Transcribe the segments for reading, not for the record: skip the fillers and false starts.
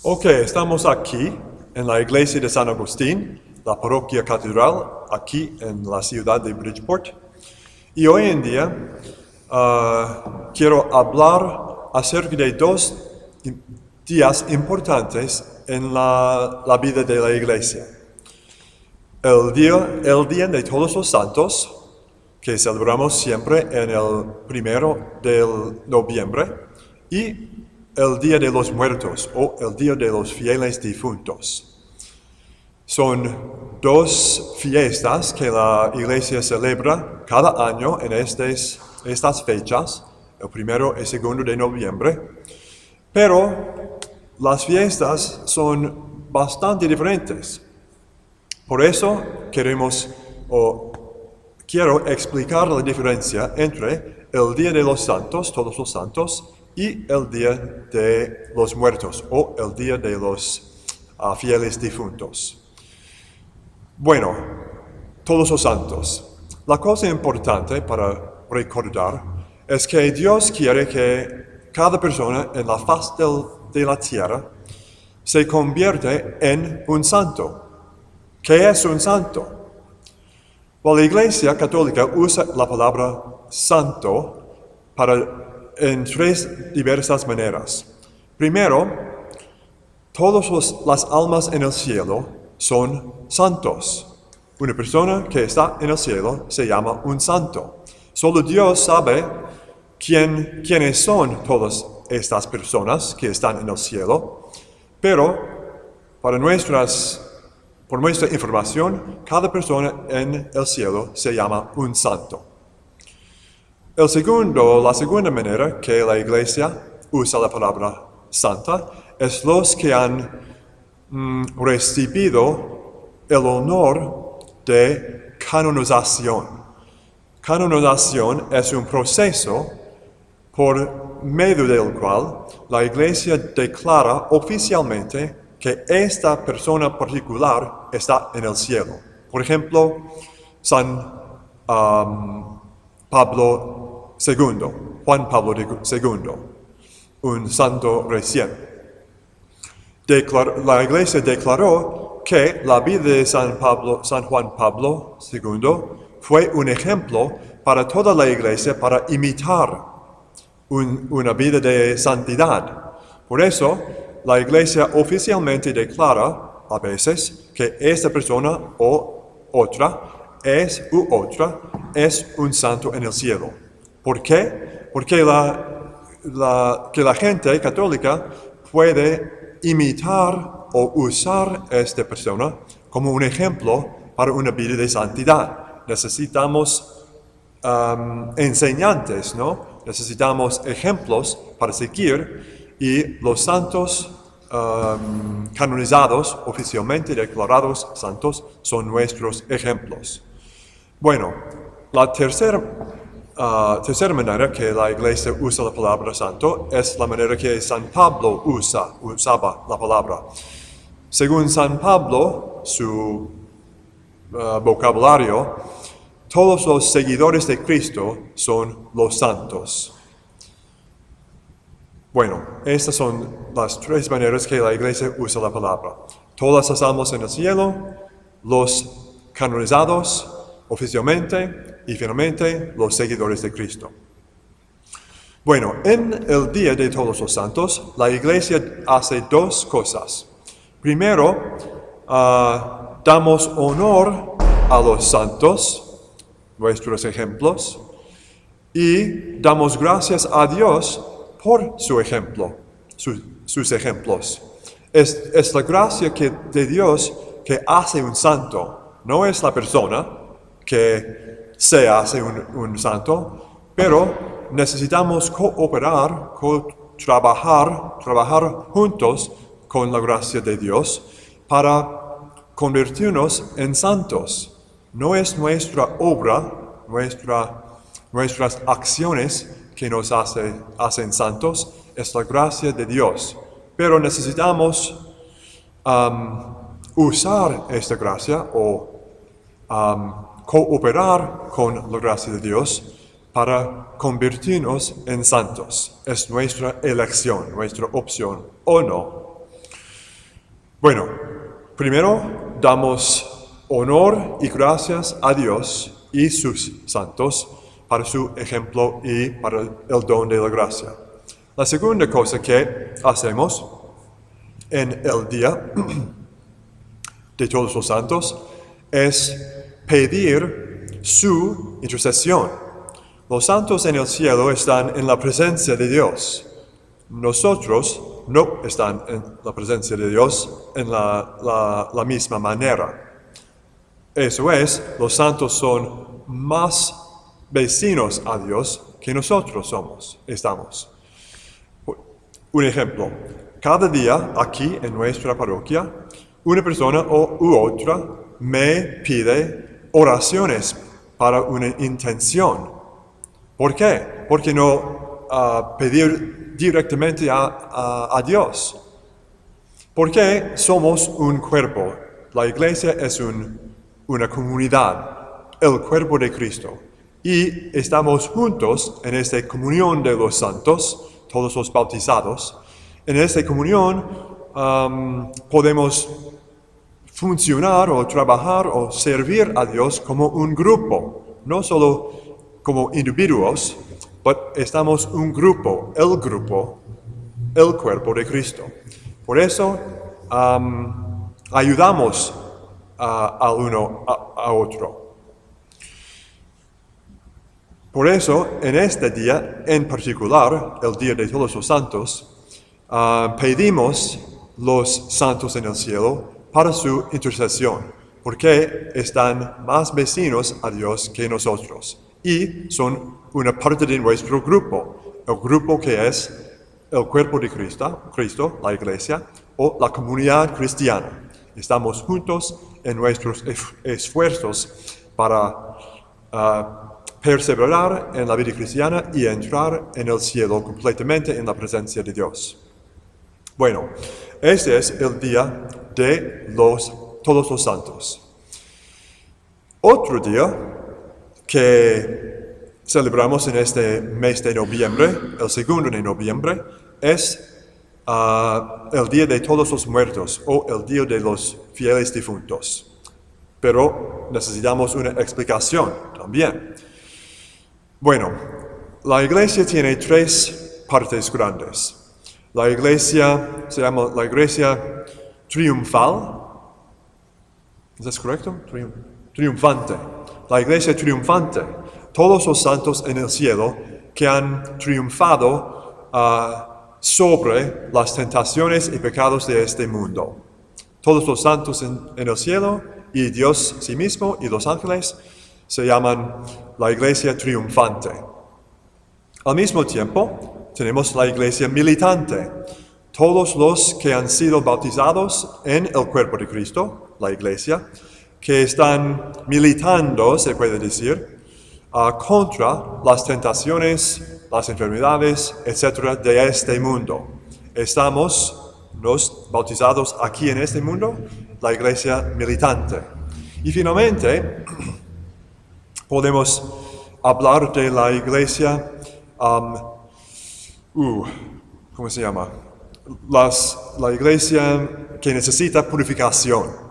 Ok, estamos aquí en la iglesia de San Agustín, la parroquia catedral, aquí en la ciudad de Bridgeport. Y hoy en día quiero hablar acerca de dos días importantes en la vida de la iglesia. El día de Todos los Santos, que celebramos siempre en el 1 de noviembre, y el Día de los Muertos o el Día de los Fieles Difuntos. Son dos fiestas que la Iglesia celebra cada año en estas fechas, el 1 y 2 de noviembre, pero las fiestas son bastante diferentes. Por eso quiero explicar la diferencia entre el Día de los Santos, Todos los Santos, y el Día de los Muertos o el Día de los Fieles Difuntos. Bueno, Todos los Santos. La cosa importante para recordar es que Dios quiere que cada persona en la faz de la tierra se convierte en un santo. ¿Qué es un santo? Bueno, la Iglesia Católica usa la palabra santo en tres diversas maneras. Primero, todas las almas en el cielo son santos. Una persona que está en el cielo se llama un santo. Solo Dios sabe quiénes son todas estas personas que están en el cielo, pero por nuestra información, cada persona en el cielo se llama un santo. La segunda manera que la Iglesia usa la palabra santa es los que han recibido el honor de canonización. Canonización es un proceso por medio del cual la Iglesia declara oficialmente que esta persona particular está en el cielo. Por ejemplo, San Pablo II, Juan Pablo II, un santo recién. La Iglesia declaró que la vida de San Juan Pablo II fue un ejemplo para toda la Iglesia para imitar una vida de santidad. Por eso, la Iglesia oficialmente declara a veces que esta persona o otra es un santo en el cielo. ¿Por qué? Porque que la gente católica puede imitar o usar a esta persona como un ejemplo para una vida de santidad. Necesitamos enseñantes, ¿no? Necesitamos ejemplos para seguir y los santos canonizados, oficialmente declarados santos, son nuestros ejemplos. Bueno, la tercera manera que la Iglesia usa la palabra santo es la manera que San Pablo usaba la palabra. Según San Pablo, su vocabulario, todos los seguidores de Cristo son los santos. Bueno, estas son las tres maneras que la Iglesia usa la palabra. Todas las almas en el cielo, los canonizados oficialmente y finalmente los seguidores de Cristo. Bueno, en el Día de Todos los Santos, la Iglesia hace dos cosas. Primero, damos honor a los santos, nuestros ejemplos, y damos gracias a Dios por su ejemplo, sus ejemplos. Es la gracia de Dios que hace un santo, no es la persona que se hace un santo, pero necesitamos trabajar juntos con la gracia de Dios para convertirnos en santos. No es nuestra obra, nuestras acciones que nos hacen santos, es la gracia de Dios. Pero necesitamos usar esta gracia o cooperar con la gracia de Dios para convertirnos en santos. Es nuestra elección, nuestra opción o no. Bueno, primero damos honor y gracias a Dios y sus santos para su ejemplo y para el don de la gracia. La segunda cosa que hacemos en el día de Todos los Santos es pedir su intercesión. Los santos en el cielo están en la presencia de Dios. Nosotros no estamos en la presencia de Dios en la misma manera. Eso es, los santos son más vecinos a Dios que nosotros estamos. Un ejemplo, cada día aquí en nuestra parroquia, una persona u otra me pide oraciones para una intención. ¿Por qué? Porque no pedir directamente a Dios. Porque somos un cuerpo. La iglesia es una comunidad, el cuerpo de Cristo. Y estamos juntos en esta comunión de los santos, todos los bautizados. En esta comunión podemos funcionar o trabajar o servir a Dios como un grupo, no solo como individuos, pero estamos un grupo, el cuerpo de Cristo. Por eso ayudamos al uno a otro. Por eso, en este día en particular, el Día de Todos los Santos, pedimos los santos en el cielo para su intercesión, porque están más vecinos a Dios que nosotros y son una parte de nuestro grupo, el grupo que es el cuerpo de Cristo, la iglesia, o la comunidad cristiana. Estamos juntos en nuestros esfuerzos para perseverar en la vida cristiana y entrar en el cielo completamente en la presencia de Dios. Bueno, este es el día de Todos los Santos. Otro día que celebramos en este mes de noviembre, el 2 de noviembre, es el Día de Todos los Muertos o el Día de los Fieles Difuntos. Pero necesitamos una explicación también. Bueno, la iglesia tiene tres partes grandes. La iglesia se llama la iglesia triunfal. ¿Es correcto? Triunfante. La iglesia triunfante. Todos los santos en el cielo que han triunfado sobre las tentaciones y pecados de este mundo. Todos los santos en el cielo y Dios sí mismo y los ángeles se llaman la iglesia triunfante. Al mismo tiempo, tenemos la iglesia militante. Todos los que han sido bautizados en el cuerpo de Cristo, la iglesia, que están militando, se puede decir, contra las tentaciones, las enfermedades, etcétera, de este mundo. Estamos los bautizados aquí en este mundo, la iglesia militante. Y finalmente, podemos hablar de la iglesia, ¿cómo se llama? La iglesia que necesita purificación,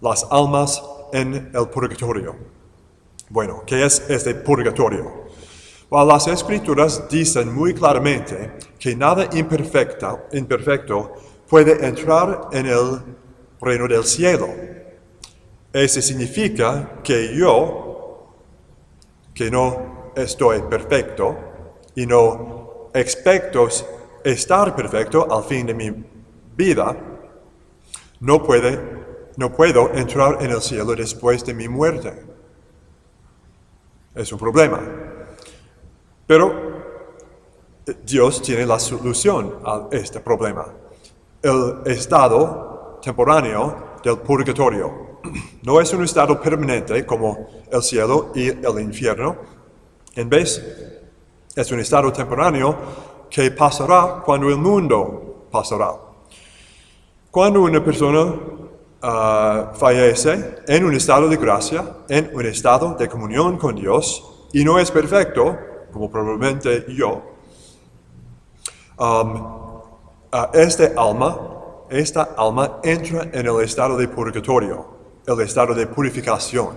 las almas en el purgatorio. Bueno, ¿qué es este purgatorio? Well, las escrituras dicen muy claramente que nada imperfecto puede entrar en el reino del cielo. Eso significa que yo, que no estoy perfecto y no expecto estar perfecto al fin de mi vida, no puedo entrar en el cielo después de mi muerte. Es un problema. Pero Dios tiene la solución a este problema. El estado temporáneo del purgatorio no es un estado permanente como el cielo y el infierno. En vez, es un estado temporáneo que pasará cuando el mundo pasará. Cuando una persona fallece en un estado de gracia, en un estado de comunión con Dios, y no es perfecto, como probablemente yo, este alma esta alma entra en el estado de purgatorio, el estado de purificación.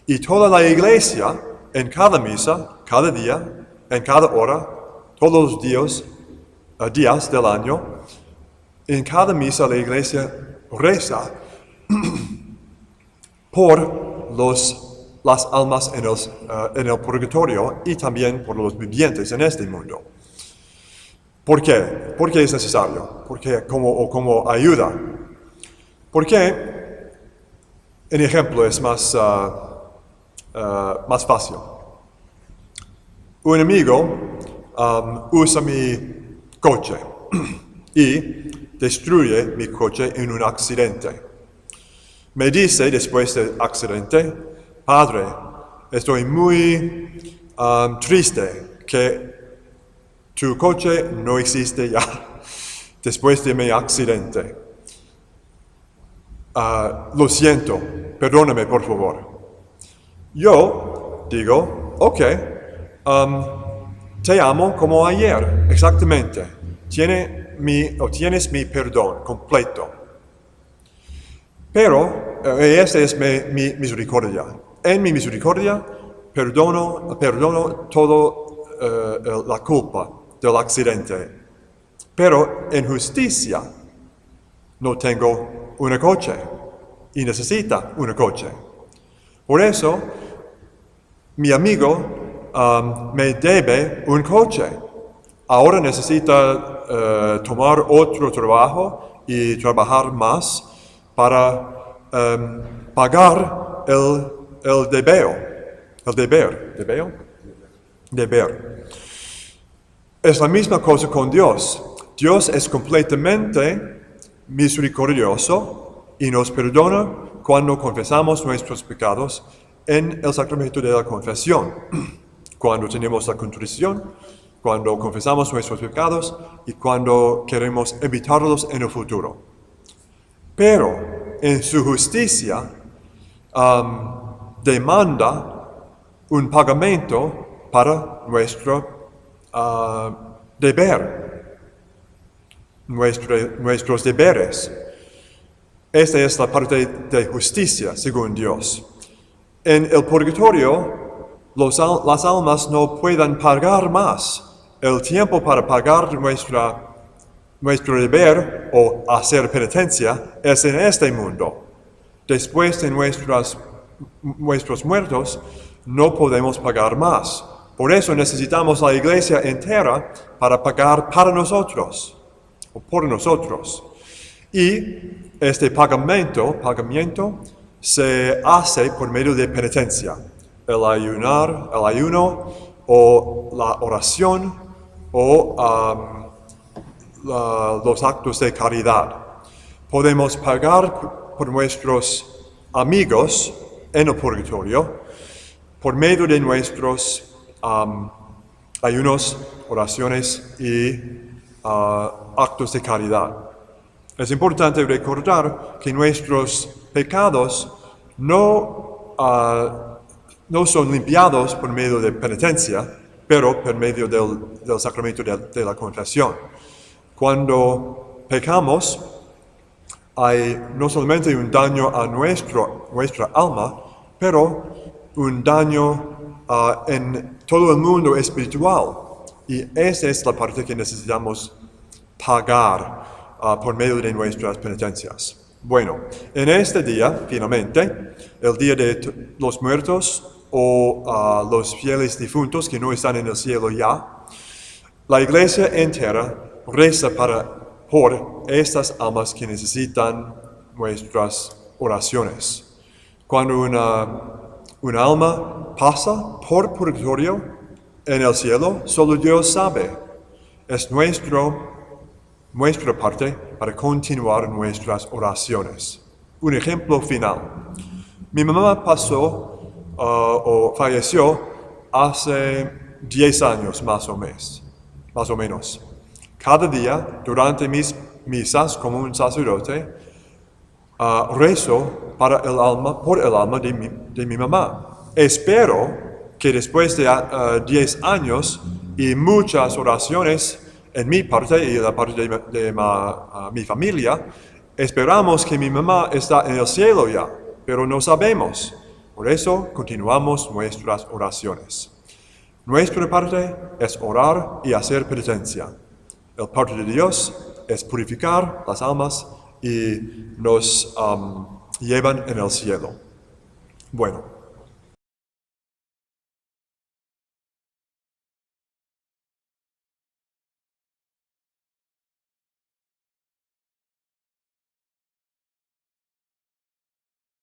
Y toda la iglesia, en cada misa, cada día, en cada hora, todos los días del año, en cada misa la iglesia reza por las almas en el purgatorio y también por los vivientes en este mundo. ¿Por qué? ¿Por qué es necesario? Porque como ayuda. Porque, en ejemplo, es más fácil. Un amigo usa mi coche y destruye mi coche en un accidente. Me dice después del accidente: Padre, estoy muy triste que tu coche no existe ya después de mi accidente. Lo siento, perdóname por favor. Yo digo, ok, te amo como ayer, exactamente. Tienes mi perdón completo. Pero esta es mi misericordia. En mi misericordia perdono todo la culpa del accidente. Pero en justicia no tengo un coche y necesita un coche. Por eso mi amigo me debe un coche. Ahora necesita tomar otro trabajo y trabajar más para pagar el deber. Es la misma cosa con Dios. Dios es completamente misericordioso y nos perdona cuando confesamos nuestros pecados en el sacramento de la confesión. Cuando tenemos la contrición, cuando confesamos nuestros pecados y cuando queremos evitarlos en el futuro. Pero en su justicia demanda un pagamento para nuestro deber, nuestros deberes. Esta es la parte de justicia según Dios. En el purgatorio, las almas no pueden pagar más. El tiempo para pagar nuestro deber o hacer penitencia es en este mundo. Después de nuestros muertos, no podemos pagar más. Por eso necesitamos la iglesia entera para pagar para nosotros, o por nosotros. Y este pagamiento se hace por medio de penitencia. El ayuno, o la oración, o los actos de caridad. Podemos pagar por nuestros amigos en el purgatorio por medio de nuestros ayunos, oraciones y actos de caridad. Es importante recordar que nuestros pecados no son limpiados por medio de penitencia, pero por medio del sacramento de la confesión. Cuando pecamos, hay no solamente un daño a nuestra alma, pero un daño en todo el mundo espiritual. Y esa es la parte que necesitamos pagar por medio de nuestras penitencias. Bueno, en este día, finalmente, el día de los muertos o los fieles difuntos que no están en el cielo ya, la iglesia entera reza por estas almas que necesitan nuestras oraciones. Cuando una alma pasa por purgatorio en el cielo, solo Dios sabe. Es nuestra parte para continuar nuestras oraciones. Un ejemplo final. Mi mamá falleció hace 10 años más o menos. Cada día, durante mis misas como un sacerdote, rezo por el alma de mi mamá. Espero que después de 10 años y muchas oraciones en mi parte y la parte de mi familia, Esperamos que mi mamá está en el cielo ya, pero no sabemos. Por eso continuamos nuestras oraciones. Nuestra parte es orar y hacer penitencia. El parte de Dios es purificar las almas y nos llevan en el cielo. Bueno,